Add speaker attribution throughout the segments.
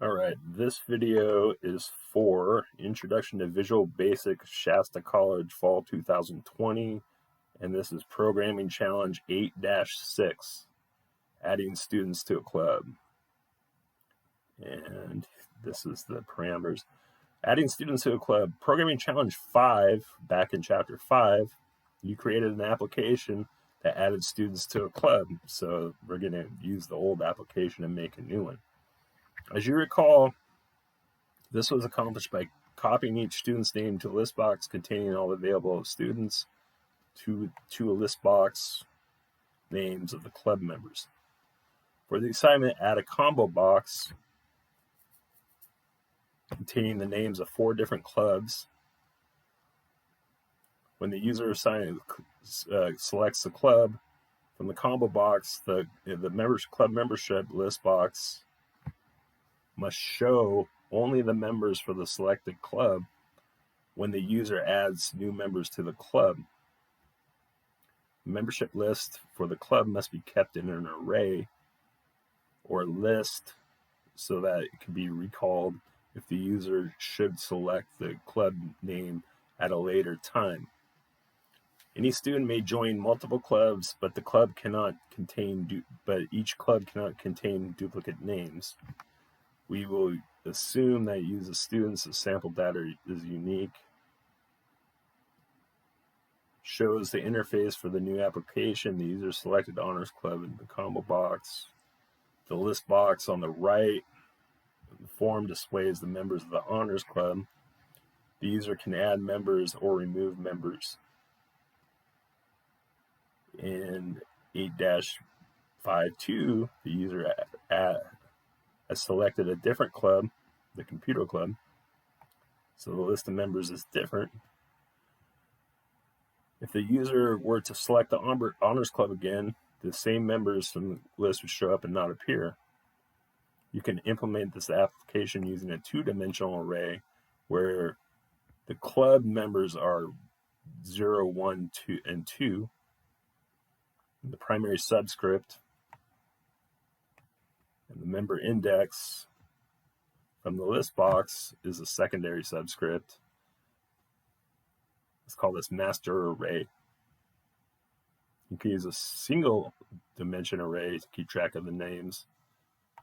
Speaker 1: All right, this video is for Introduction to Visual Basic, Shasta College, Fall 2020, and this is Programming Challenge 8-6, Adding Students to a Club. And this is the parameters. Adding students to a club. Programming Challenge 5, back in Chapter 5, you created an application that added students to a club. So we're going to use the old application and make a new one. As you recall, this was accomplished by copying each student's name to a list box containing all available students to a list box names of the club members. For the assignment, add a combo box containing the names of 4 different clubs. When the user selects the club from the combo box, the club membership list box must show only the members for the selected club when the user adds new members to the club. The membership list for the club must be kept in an array or list so that it can be recalled if the user should select the club name at a later time. Any student may join multiple clubs, but each club cannot contain duplicate names. We will assume that it uses students. The sample data is unique. Shows the interface for the new application. The user selected Honors Club in the combo box. The list box on the right. The form displays the members of the Honors Club. The user can add members or remove members. In 8-5.2, the user has selected a different club, the computer club, so the list of members is different. If the user were to select the Honors Club again, the same members from the list would show up and not appear. You can implement this application using a 2-dimensional array where the club members are 0, 1, 2, and 2. The primary subscript and the member index from the list box is a secondary subscript. Let's call this master array. You can use a single dimension array to keep track of the names,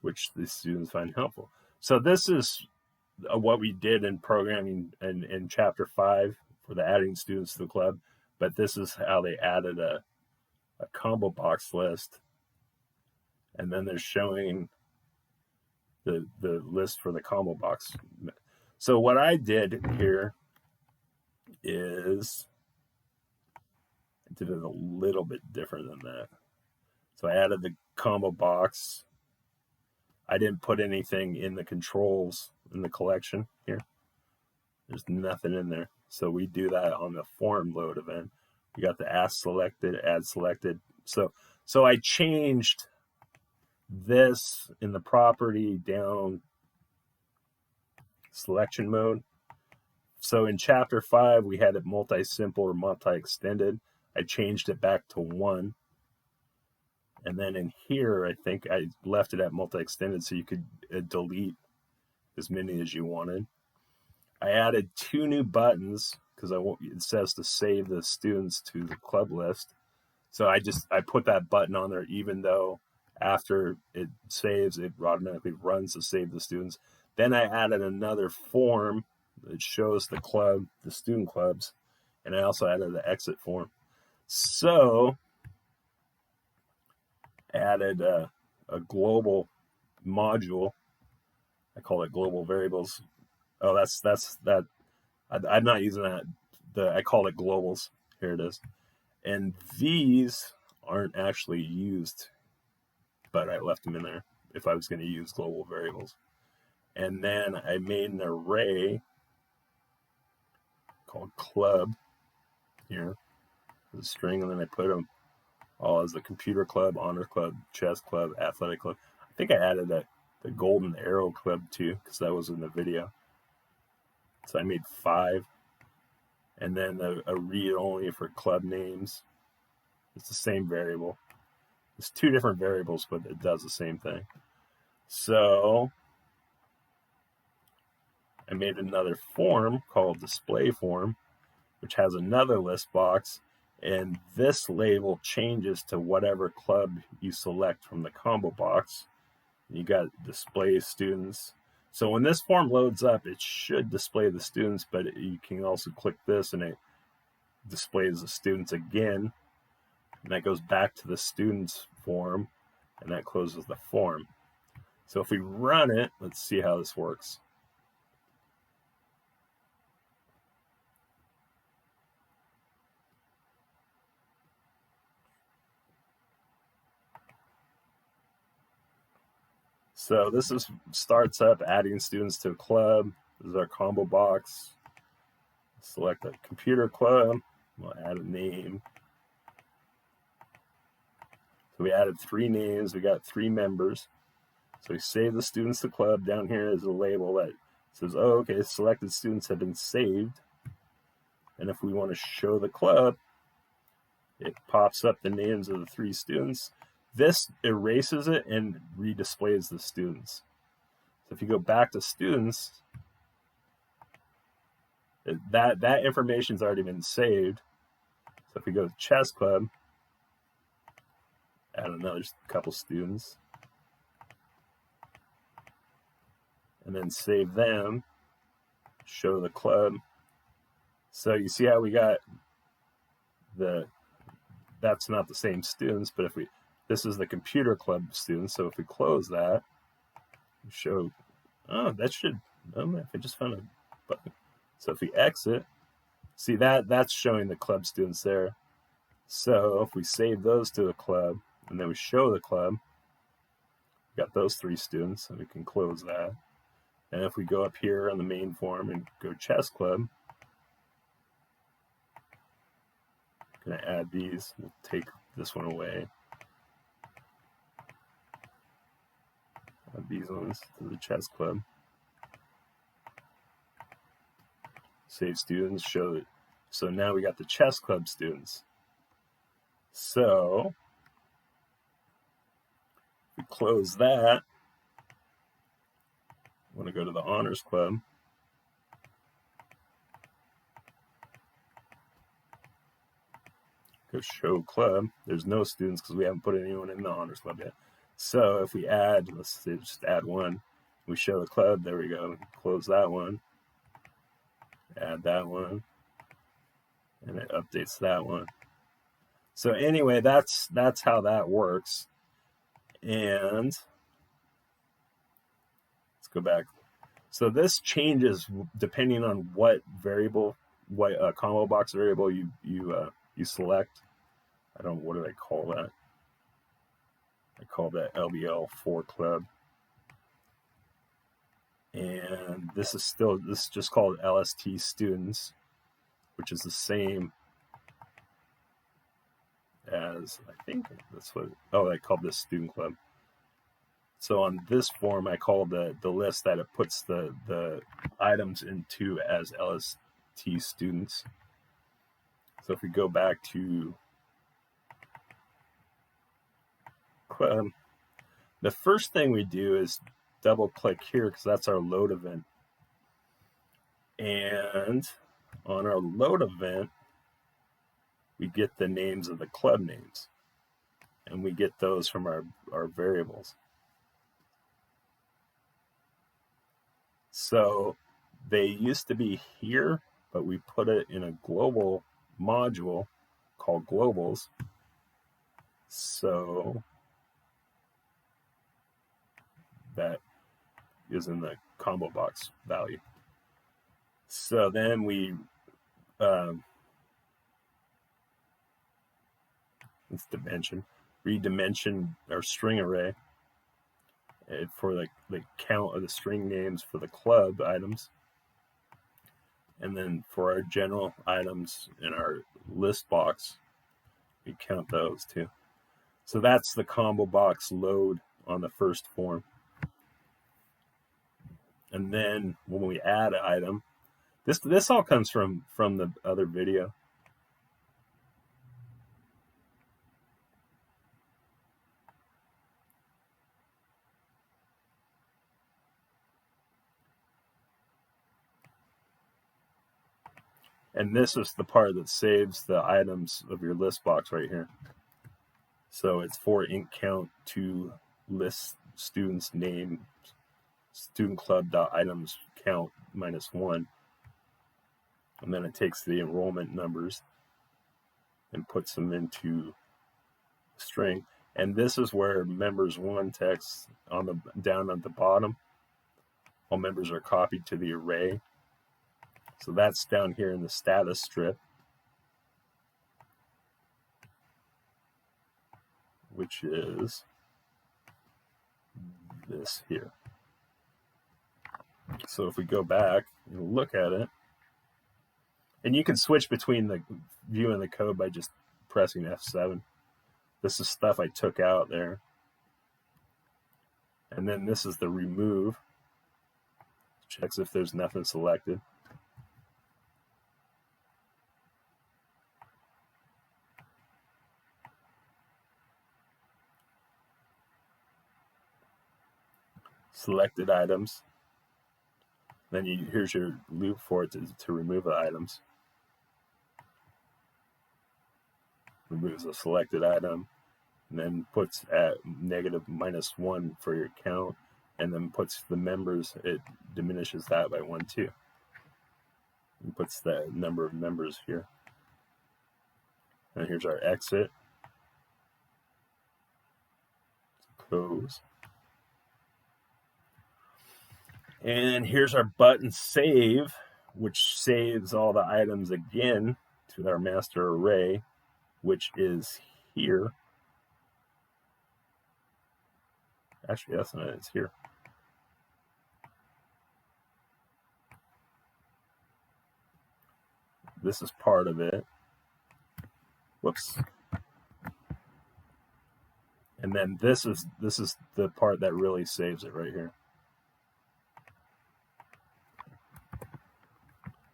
Speaker 1: which the students find helpful. So this is what we did in programming in Chapter 5 for the adding students to the club, but this is how they added a combo box list, and then they're showing the list for the combo box. So what I did here is I did it a little bit different than that. So I added the combo box. I didn't put anything in the controls in the collection here. There's nothing in there. So we do that on the form load event. We got the add selected. So I changed this in the property down selection mode. So in Chapter 5, we had it multi-simple or multi-extended. I changed it back to 1. And then in here, I think I left it at multi-extended so you could delete as many as you wanted. I added 2 new buttons because it says to save the students to the club list. So I put that button on there, even though after it saves, it automatically runs to save the students. Then I added another form that shows the student clubs, and I also added the exit form. So I added a global module. I call it global variables. Oh, that's that. I'm not using that. I call it globals. Here it is. And these aren't actually used, but I left them in there if I was going to use global variables. And then I made an array called club here, the string, and then I put them all as the computer club, honor club, chess club, athletic club. I think I added the golden arrow club too, because that was in the video. So I made 5. And then a read only for club names. It's the same variable. It's 2 different variables, but it does the same thing. So I made another form called display form, which has another list box, and this label changes to whatever club you select from the combo box. You got display students. So when this form loads up, it should display the students, but you can also click this and it displays the students again. And that goes back to the students form, and that closes the form. So if we run it, let's see how this works. So this starts up adding students to a club. This is our combo box. Select a computer club. We'll add a name. So we added 3 names. We got 3 members. So we save the students to club. Down here is a label that says, oh, okay, selected students have been saved. And if we want to show the club, it pops up the names of the 3 students. This erases it and redisplays the students. So if you go back to students, that information's already been saved. So if we go to chess club, add another couple students, and then save them, show the club. So you see how we got that's not the same students, but this is the computer club students. So if we close that, show, if I just found a button. So if we exit, see that's showing the club students there. So if we save those to a club and then we show the club, we got those 3 students, and we can close that. And if we go up here on the main form and go chess club, I'm going to add these. We'll take this one away. Add these ones to the chess club. Save students, show it. So now we got the chess club students. So if we close that, I want to go to the honors club. Go show club. There's no students because we haven't put anyone in the honors club yet. So if we add, let's say just add 1, we show the club, there we go. Close that one, add that one, and it updates that one. So anyway, that's how that works. And let's go back. So this changes depending on what variable, what combo box variable you select. What do I call that? I call that LBL4 club. And this is just called LST students, which is the same as, I think that's what, I called this student club. So on this form, I call the list that it puts the items into as LST students. So if we go back to club, the first thing we do is double click here because that's our load event. And on our load event, we get the names of the club names, and we get those from our variables. So they used to be here, but we put it in a global module called globals. So that is in the combo box value. So then we let's redimension our string array for the count of the string names for the club items, and then for our general items in our list box, we count those too. So that's the combo box load on the first form. And then when we add an item, this all comes from the other video. And this is the part that saves the items of your list box right here. So it's for int count to list students name student club dot items count -1, and then it takes the enrollment numbers and puts them into a string. And this is where members 1 text on the down at the bottom, all members are copied to the array. So that's down here in the status strip, which is this here. So if we go back and look at it, and you can switch between the view and the code by just pressing F7. This is stuff I took out there. And then this is the remove. Checks if there's nothing selected. Selected items. Then here's your loop for it to remove the items. Removes a selected item, and then puts at -1 for your count, and then puts the members, it diminishes that by 1 too. And puts the number of members here. And here's our exit. Close. And here's our button save, which saves all the items again to our master array, which is here. Actually, that's not it, it's here. This is part of it. Whoops. And then this is the part that really saves it right here.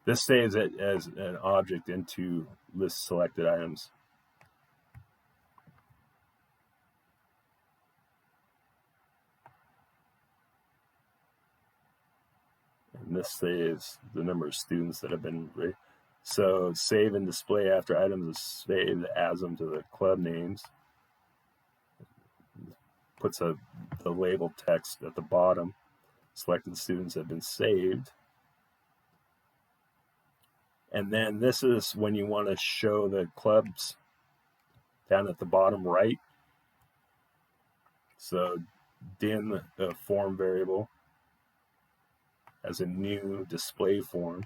Speaker 1: This saves it as an object into list selected items. And this saves the number of students that have been rated. So save and display after items is saved, adds them to the club names. Puts the label text at the bottom. Selected students have been saved. And then this is when you want to show the clubs down at the bottom right. So dim the form variable as a new display form,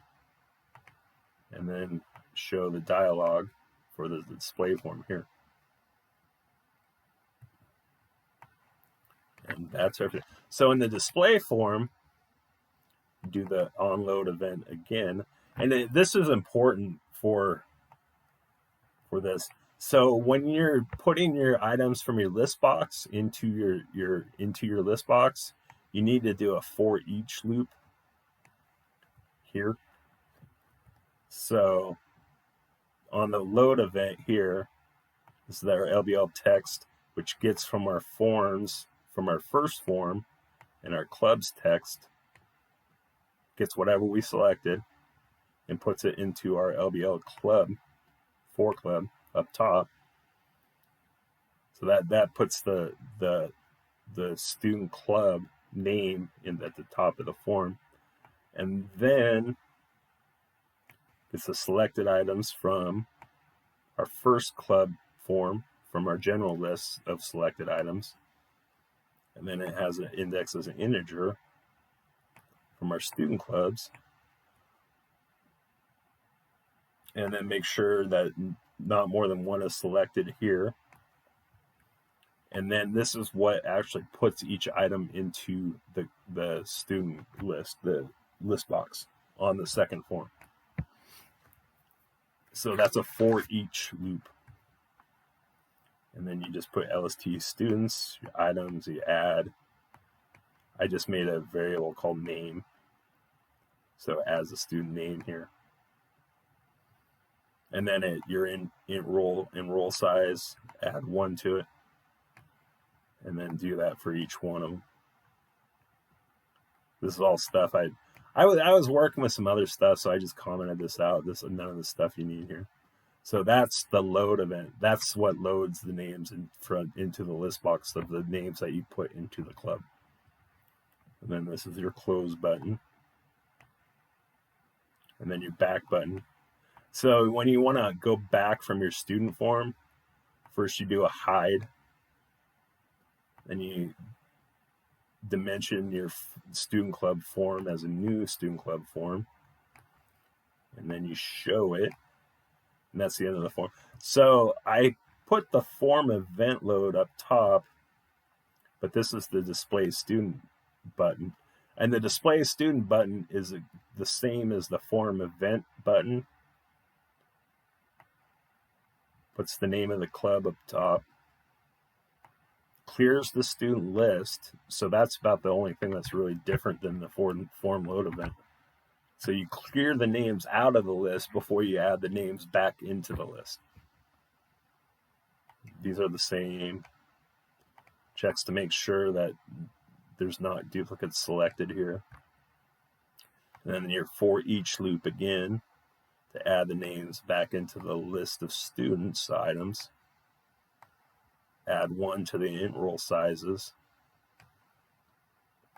Speaker 1: and then show the dialog for the display form here. And that's everything. So in the display form, do the onload event again. And this is important for this. So when you're putting your items from your list box into your list box, you need to do a for each loop here. So on the load event here, this is our LBL text, which gets from our forms, from our first form, and our clubs text, gets whatever we selected, and puts it into our LBL club, for club, up top. So that puts the student club name at the top of the form. And then it's the selected items from our first club form, from our general list of selected items. And then it has an index as an integer from our student clubs. And then make sure that not more than one is selected here. And then this is what actually puts each item into the student list, the list box on the second form. So that's a for each loop. And then you just put LST students, your items, you add. I just made a variable called name. So it adds a student name here. And then you're in roll size, add 1 to it, and then do that for each one of them. This is all stuff I was working with some other stuff, so I just commented this out. This none of the stuff you need here. So that's the load event. That's what loads the names into the list box of the names that you put into the club. And then this is your close button. And then your back button. So when you want to go back from your student form, first you do a hide. Then you dimension your student club form as a new student club form. And then you show it. And that's the end of the form. So I put the form event load up top, but this is the display student button. And the display student button is the same as the form event button. Puts the name of the club up top. Clears the student list. So that's about the only thing that's really different than the form load event. So you clear the names out of the list before you add the names back into the list. These are the same. Checks to make sure that there's not duplicates selected here. And then your for each loop again to add the names back into the list of students items. Add one to the int roll sizes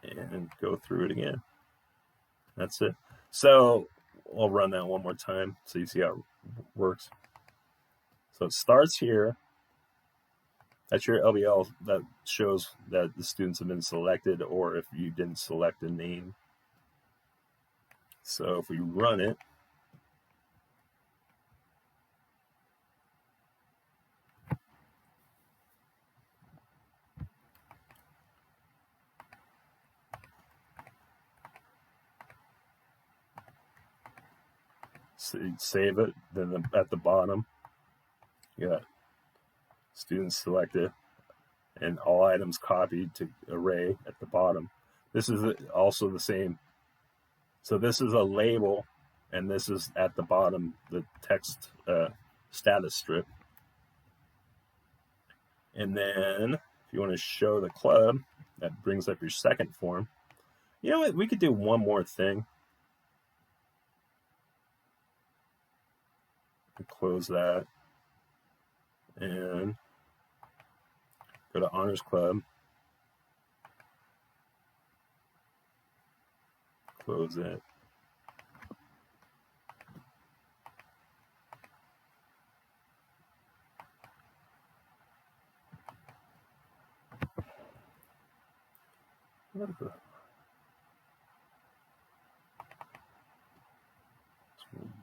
Speaker 1: and go through it again. That's it. So I'll run that one more time so you see how it works. So it starts here. That's your LBL that shows that the students have been selected or if you didn't select a name. So if we run it, save it, then at the bottom, you got students selected and all items copied to array at the bottom. This is also the same. So this is a label, and this is at the bottom, the text status strip. And then if you want to show the club, that brings up your second form. You know what? We could do one more thing. Close that and go to Honors Club. Close it.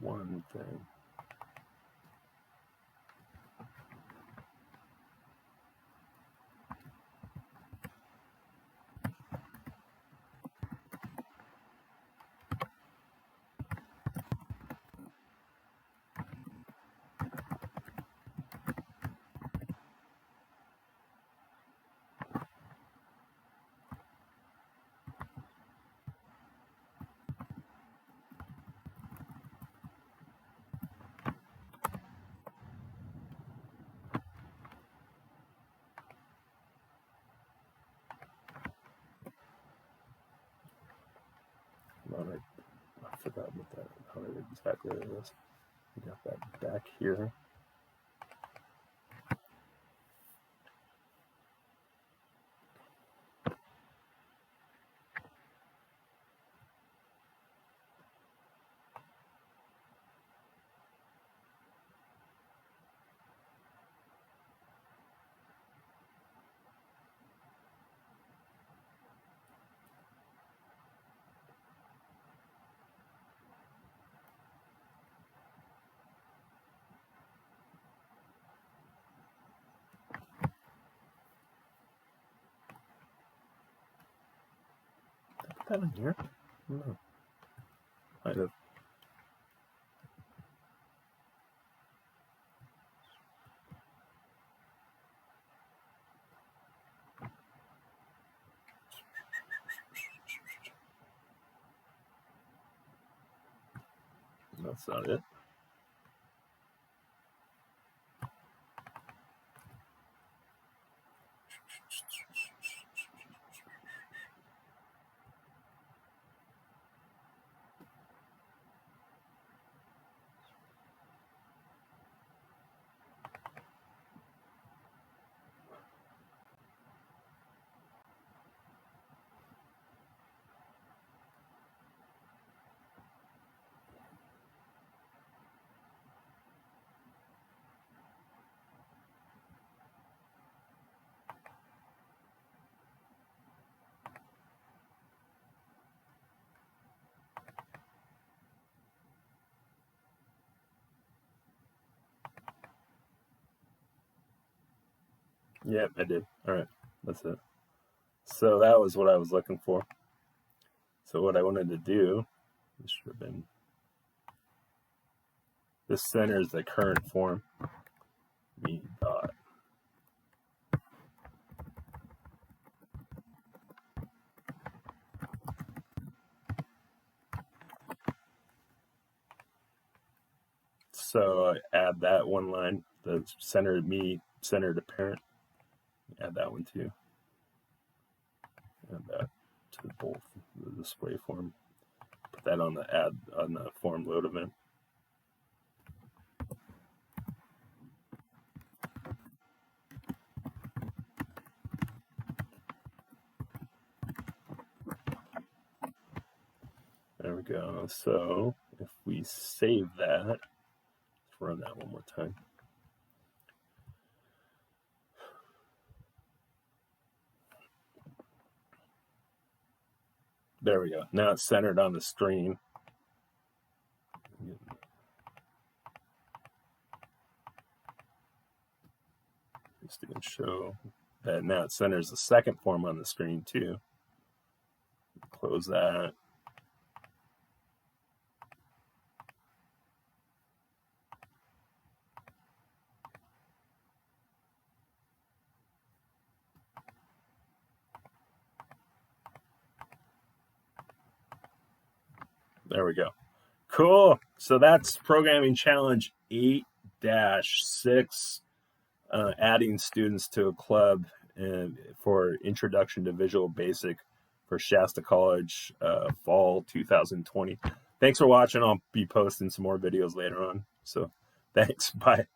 Speaker 1: One thing. I forgot how exactly it is. We got that back here. Put that in here? No. Might have. That's not it. Yep, I did. All right, that's it. So that was what I was looking for. So what I wanted to do, this should have been, this center is the current form. Me dot. So I add that one line, the center me, center to parent. Add that one too. Add that to both the display form. Put that on the form load event. There we go. So if we save that, let's run that one more time. There we go. Now it's centered on the screen. Just to show that now it centers the second form on the screen too. Close that. There we go. Cool. So that's programming challenge 8-6, adding students to a club for introduction to Visual Basic for Shasta College, fall 2020. Thanks for watching. I'll be posting some more videos later on. So thanks. Bye.